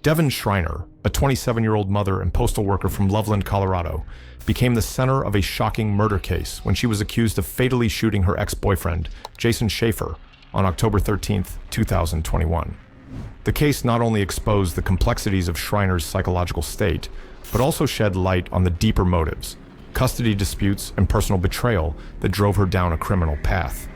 Devin Schreiner, a 27-year-old mother and postal worker from Loveland, Colorado, became the center of a shocking murder case when she was accused of fatally shooting her ex-boyfriend, Jason Schaefer, on October 13, 2021. The case not only exposed the complexities of Schreiner's psychological state, but also shed light on the deeper motives, custody disputes, and personal betrayal that drove her down a criminal path.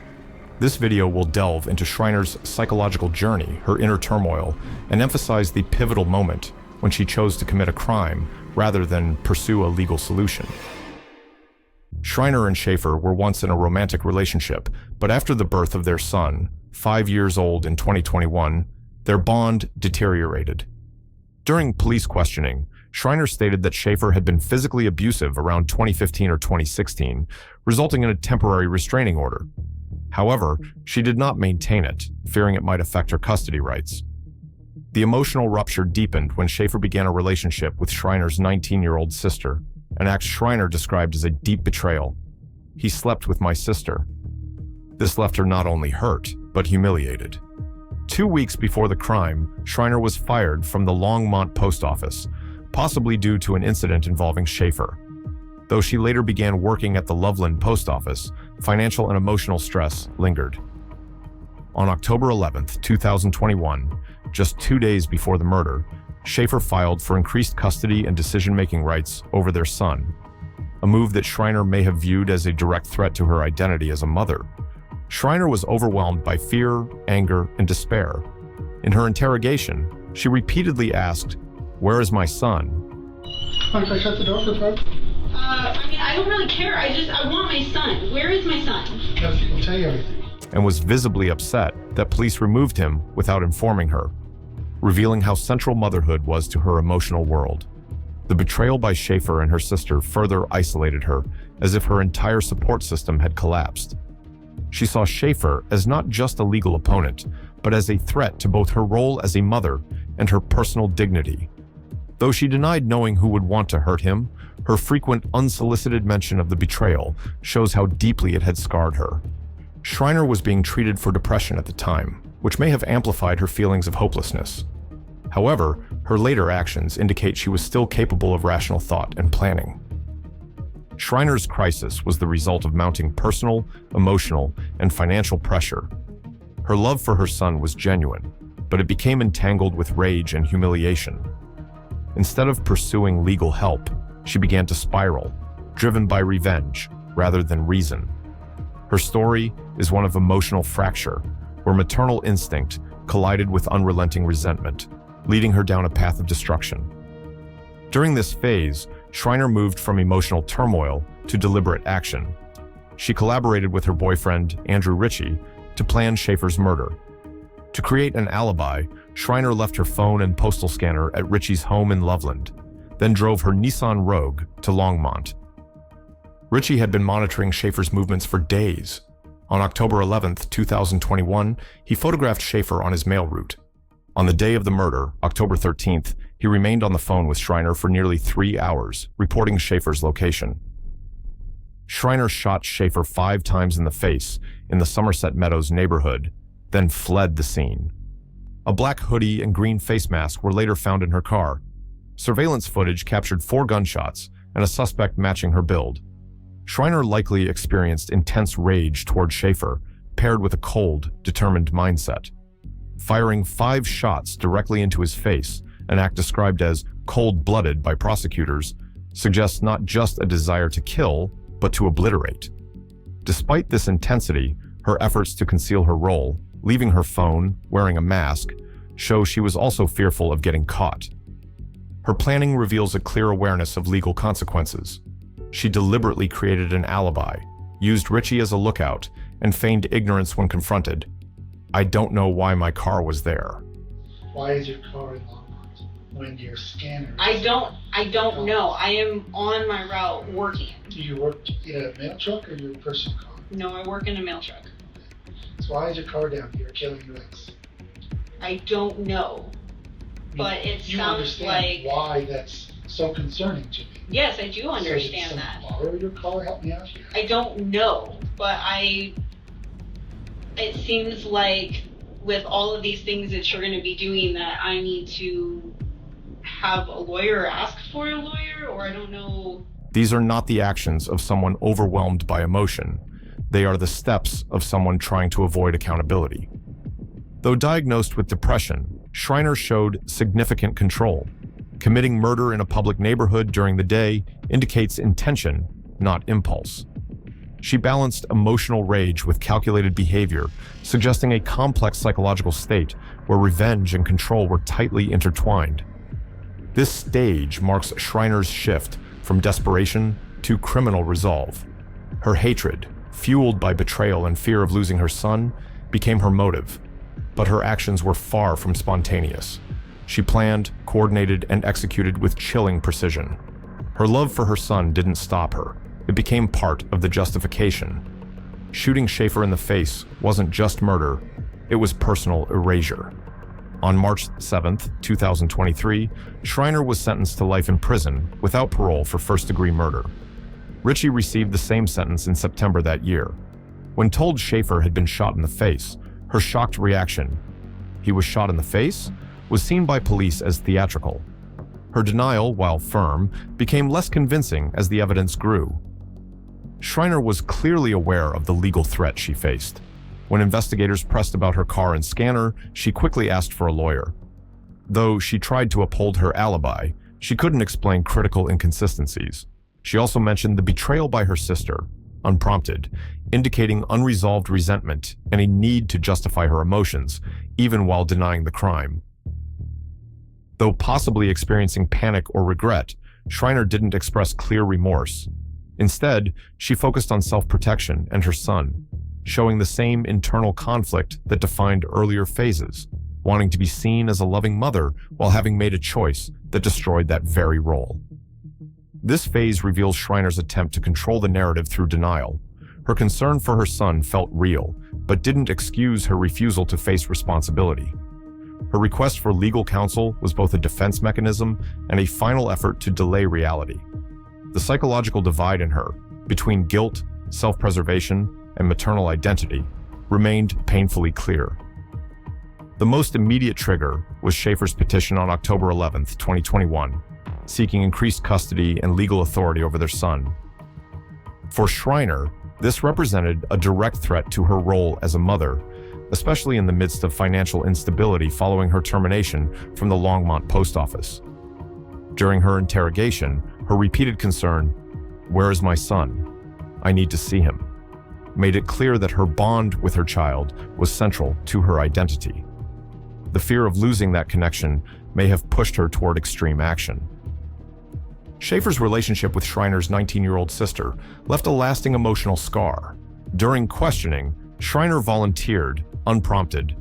This video will delve into Schreiner's psychological journey, her inner turmoil, and emphasize the pivotal moment when she chose to commit a crime rather than pursue a legal solution. Schreiner and Schaefer were once in a romantic relationship, but after the birth of their son, 5 years old in 2021, their bond deteriorated. During police questioning, Schreiner stated that Schaefer had been physically abusive around 2015 or 2016, resulting in a temporary restraining order. However, she did not maintain it, fearing it might affect her custody rights. The emotional rupture deepened when Schaefer began a relationship with Schreiner's 19-year-old sister, an act Schreiner described as a deep betrayal. "He slept with my sister." This left her not only hurt, but humiliated. 2 weeks before the crime, Schreiner was fired from the Longmont post office, possibly due to an incident involving Schaefer. Though she later began working at the Loveland post office, financial and emotional stress lingered. On October 11, 2021, just 2 days before the murder, Schaefer filed for increased custody and decision-making rights over their son, a move that Schreiner may have viewed as a direct threat to her identity as a mother. Schreiner was overwhelmed by fear, anger, and despair. In her interrogation, she repeatedly asked, "Where is my son?" Mind if I shut the door for the I don't really care. I want my son. Where is my son? Yes, he will tell you everything. And was visibly upset that police removed him without informing her, revealing how central motherhood was to her emotional world. The betrayal by Schaefer and her sister further isolated her, as if her entire support system had collapsed. She saw Schaefer as not just a legal opponent, but as a threat to both her role as a mother and her personal dignity. Though she denied knowing who would want to hurt him, her frequent unsolicited mention of the betrayal shows how deeply it had scarred her. Schreiner was being treated for depression at the time, which may have amplified her feelings of hopelessness. However, her later actions indicate she was still capable of rational thought and planning. Schreiner's crisis was the result of mounting personal, emotional, and financial pressure. Her love for her son was genuine, but it became entangled with rage and humiliation. Instead of pursuing legal help, she began to spiral, driven by revenge rather than reason. Her story is one of emotional fracture, where maternal instinct collided with unrelenting resentment, leading her down a path of destruction. During this phase, Schreiner moved from emotional turmoil to deliberate action. She collaborated with her boyfriend, Andrew Ritchie, to plan Schaefer's murder. To create an alibi, Schreiner left her phone and postal scanner at Ritchie's home in Loveland, then drove her Nissan Rogue to Longmont. Ritchie had been monitoring Schaefer's movements for days. On October 11, 2021, he photographed Schaefer on his mail route. On the day of the murder, October 13th, he remained on the phone with Schreiner for nearly 3 hours, reporting Schaefer's location. Schreiner shot Schaefer 5 times in the face in the Somerset Meadows neighborhood, then fled the scene. A black hoodie and green face mask were later found in her car. Surveillance footage captured 4 gunshots and a suspect matching her build. Schreiner likely experienced intense rage toward Schaefer, paired with a cold, determined mindset. Firing 5 shots directly into his face, an act described as cold-blooded by prosecutors, suggests not just a desire to kill, but to obliterate. Despite this intensity, her efforts to conceal her role, leaving her phone, wearing a mask, show she was also fearful of getting caught. Her planning reveals a clear awareness of legal consequences. She deliberately created an alibi, used Ritchie as a lookout, and feigned ignorance when confronted. "I don't know why my car was there." Why is your car in Longmont when your scanner? I don't know. I am on my route working. Do you work in a mail truck or your personal car? No, I work in a mail truck. So why is your car down here killing your ex? I don't know. But it you sounds understand like why that's so concerning to me. Yes, I do understand so did that. Borrow your car? Help me out here. I don't know, but it seems like with all of these things that you're going to be doing that I need to have a lawyer or ask for a lawyer, or I don't know. These are not the actions of someone overwhelmed by emotion. They are the steps of someone trying to avoid accountability. Though diagnosed with depression, Schreiner showed significant control. Committing murder in a public neighborhood during the day indicates intention, not impulse. She balanced emotional rage with calculated behavior, suggesting a complex psychological state where revenge and control were tightly intertwined. This stage marks Schreiner's shift from desperation to criminal resolve. Her hatred, fueled by betrayal and fear of losing her son, became her motive, but her actions were far from spontaneous. She planned, coordinated, and executed with chilling precision. Her love for her son didn't stop her. It became part of the justification. Shooting Schaefer in the face wasn't just murder, it was personal erasure. On March 7, 2023, Schreiner was sentenced to life in prison without parole for first-degree murder. Ritchie received the same sentence in September that year. When told Schaefer had been shot in the face, her shocked reaction, "He was shot in the face?" was seen by police as theatrical. Her denial, while firm, became less convincing as the evidence grew. Schreiner was clearly aware of the legal threat she faced. When investigators pressed about her car and scanner, she quickly asked for a lawyer. Though she tried to uphold her alibi, she couldn't explain critical inconsistencies. She also mentioned the betrayal by her sister, unprompted, indicating unresolved resentment and a need to justify her emotions, even while denying the crime. Though possibly experiencing panic or regret, Schreiner didn't express clear remorse. Instead, she focused on self-protection and her son, showing the same internal conflict that defined earlier phases, wanting to be seen as a loving mother while having made a choice that destroyed that very role. This phase reveals Schreiner's attempt to control the narrative through denial. Her concern for her son felt real, but didn't excuse her refusal to face responsibility. Her request for legal counsel was both a defense mechanism and a final effort to delay reality. The psychological divide in her, between guilt, self-preservation, and maternal identity, remained painfully clear. The most immediate trigger was Schaefer's petition on October 11, 2021, seeking increased custody and legal authority over their son. For Schreiner, this represented a direct threat to her role as a mother, especially in the midst of financial instability following her termination from the Longmont post office. During her interrogation, her repeated concern, "Where is my son? I need to see him," made it clear that her bond with her child was central to her identity. The fear of losing that connection may have pushed her toward extreme action. Schaefer's relationship with Schreiner's 19-year-old sister left a lasting emotional scar. During questioning, Schreiner volunteered, unprompted.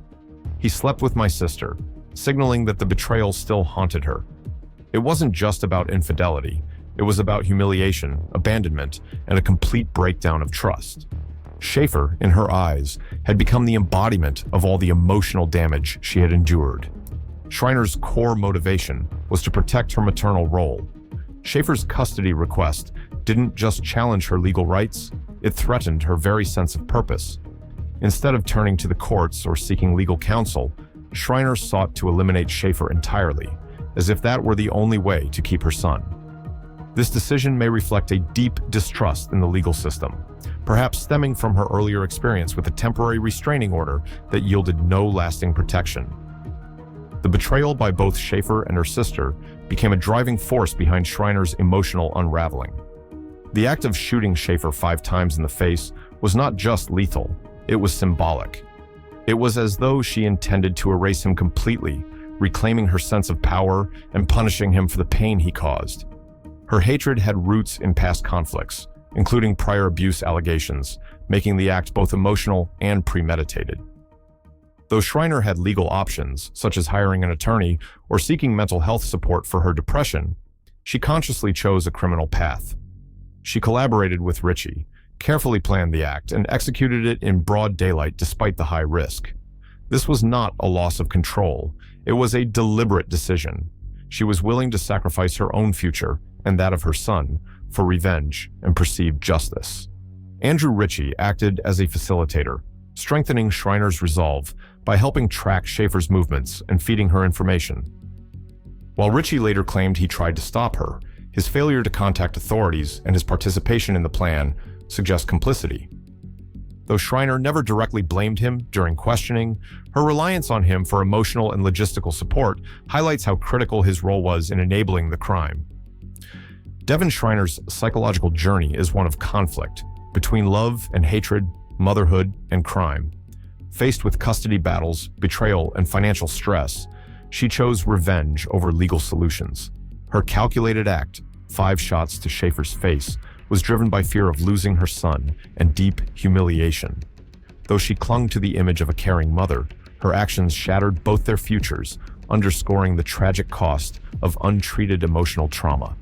"He slept with my sister," signaling that the betrayal still haunted her. It wasn't just about infidelity. It was about humiliation, abandonment, and a complete breakdown of trust. Schaefer, in her eyes, had become the embodiment of all the emotional damage she had endured. Schreiner's core motivation was to protect her maternal role. Schaefer's custody request didn't just challenge her legal rights, it threatened her very sense of purpose. Instead of turning to the courts or seeking legal counsel, Schreiner sought to eliminate Schaefer entirely, as if that were the only way to keep her son. This decision may reflect a deep distrust in the legal system, perhaps stemming from her earlier experience with a temporary restraining order that yielded no lasting protection. The betrayal by both Schaefer and her sister became a driving force behind Schreiner's emotional unraveling. The act of shooting Schaefer 5 times in the face was not just lethal, it was symbolic. It was as though she intended to erase him completely, reclaiming her sense of power and punishing him for the pain he caused. Her hatred had roots in past conflicts, including prior abuse allegations, making the act both emotional and premeditated. Though Schreiner had legal options, such as hiring an attorney or seeking mental health support for her depression, she consciously chose a criminal path. She collaborated with Ritchie, carefully planned the act, and executed it in broad daylight despite the high risk. This was not a loss of control, it was a deliberate decision. She was willing to sacrifice her own future and that of her son for revenge and perceived justice. Andrew Ritchie acted as a facilitator, strengthening Schreiner's resolve by helping track Schaefer's movements and feeding her information. While Ritchie later claimed he tried to stop her, his failure to contact authorities and his participation in the plan suggest complicity. Though Schreiner never directly blamed him during questioning, her reliance on him for emotional and logistical support highlights how critical his role was in enabling the crime. Devin Schreiner's psychological journey is one of conflict between love and hatred, motherhood and crime. Faced with custody battles, betrayal, and financial stress, she chose revenge over legal solutions. Her calculated act, 5 shots to Schaefer's face, was driven by fear of losing her son and deep humiliation. Though she clung to the image of a caring mother, her actions shattered both their futures, underscoring the tragic cost of untreated emotional trauma.